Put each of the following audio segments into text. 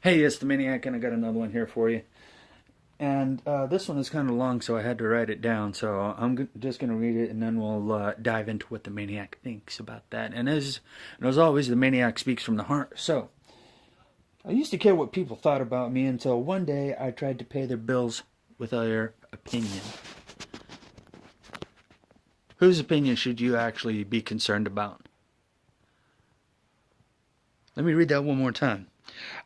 Hey, it's the Maniac, and I got another one here for you. And this one is kind of long, so I had to write it down. So I'm just going to read it, and then we'll dive into what the Maniac thinks about that. And as always, the Maniac speaks from the heart. So I used to care what people thought about me until one day I tried to pay their bills with their opinion. Whose opinion should you actually be concerned about? Let me read that one more time.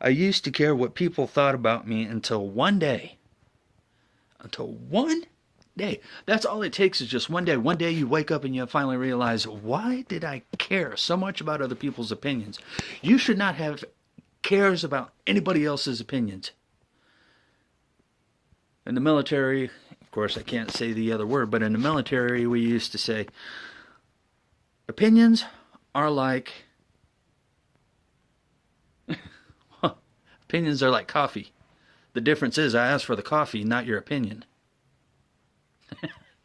I used to care what people thought about me until one day. Until one day. That's all it takes is just one day. One day you wake up and you finally realize, why did I care so much about other people's opinions? You should not have cares about anybody else's opinions. In the military, of course I can't say the other word, but in the military we used to say, opinions are like opinions are like coffee. The difference is I asked for the coffee, not your opinion.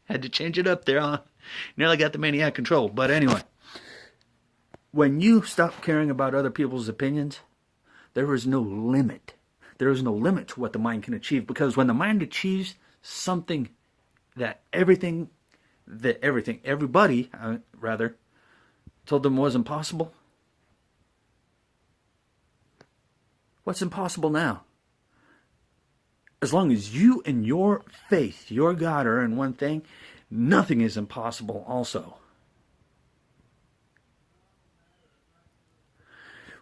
Had to change it up there, huh? Nearly got the Maniac control. But anyway, when you stop caring about other people's opinions, there is no limit. There is no limit to what the mind can achieve. Because when the mind achieves something that everybody, told them was impossible, what's impossible now? As long as you and your faith, your God, are in one thing, nothing is impossible also.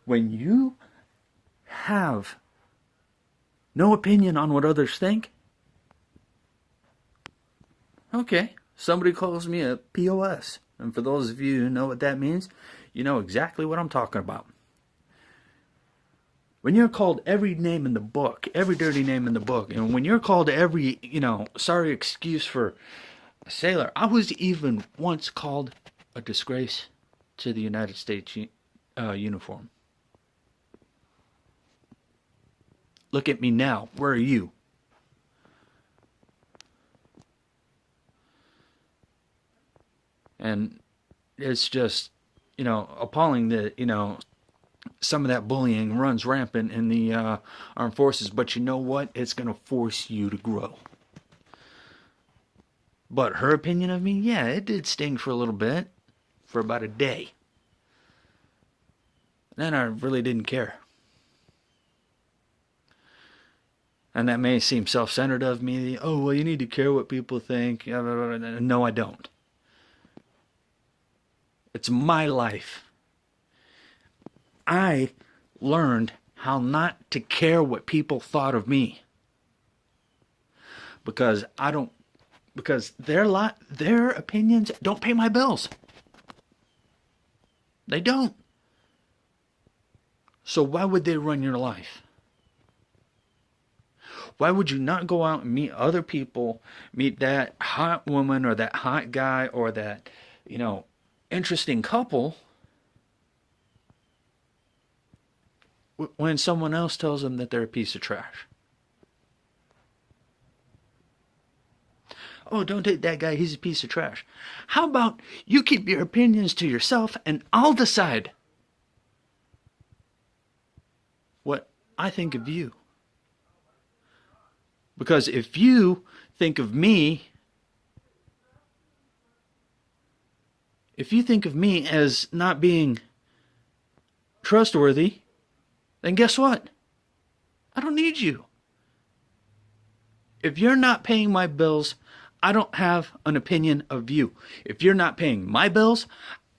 When you have no opinion on what others think, okay, somebody calls me a POS. And for those of you who know what that means, you know exactly what I'm talking about. When you're called every name in the book, every dirty name in the book, and when you're called every, sorry excuse for a sailor, I was even once called a disgrace to the United States uniform. Look at me now. Where are you? And it's just, appalling that, some of that bullying runs rampant in the armed forces, but you know what? It's going to force you to grow. But her opinion of me, yeah, it did sting for a little bit, for about a day. Then I really didn't care. And that may seem self-centered of me. Oh, well, you need to care what people think. No, I don't. It's my life. I learned how not to care what people thought of me. Because their opinions don't pay my bills. They don't. So why would they run your life? Why would you not go out and meet other people, meet that hot woman or that hot guy or that, interesting couple, when someone else tells them that they're a piece of trash? Oh, don't date that guy, he's a piece of trash. How about you keep your opinions to yourself and I'll decide what I think of you? Because if you think of me, as not being trustworthy, then guess what? I don't need you. If you're not paying my bills, I don't have an opinion of you. If you're not paying my bills,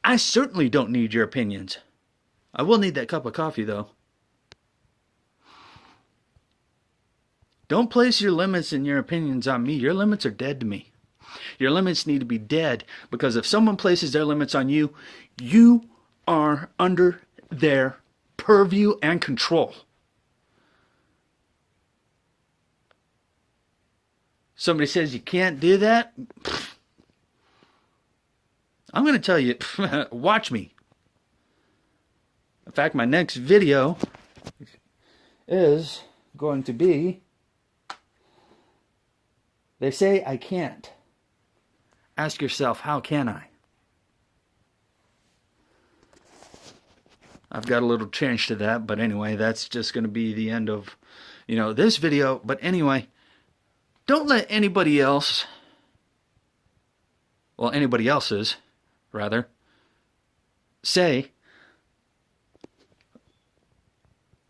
I certainly don't need your opinions. I will need that cup of coffee, though. Don't place your limits and your opinions on me. Your limits are dead to me. Your limits need to be dead, because if someone places their limits on you, you are under their purview and control. Somebody says you can't do that, I'm going to tell you, watch me. In fact, my next video is going to be, they say I can't. Ask yourself, how can I? I've got a little change to that, but anyway, that's just going to be the end of, this video. But anyway, don't let anybody else, well, anybody else's, rather, say,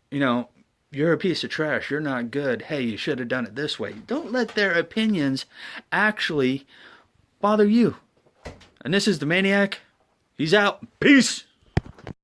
you're a piece of trash, you're not good, hey, you should have done it this way. Don't let their opinions actually bother you. And this is the Maniac. He's out. Peace.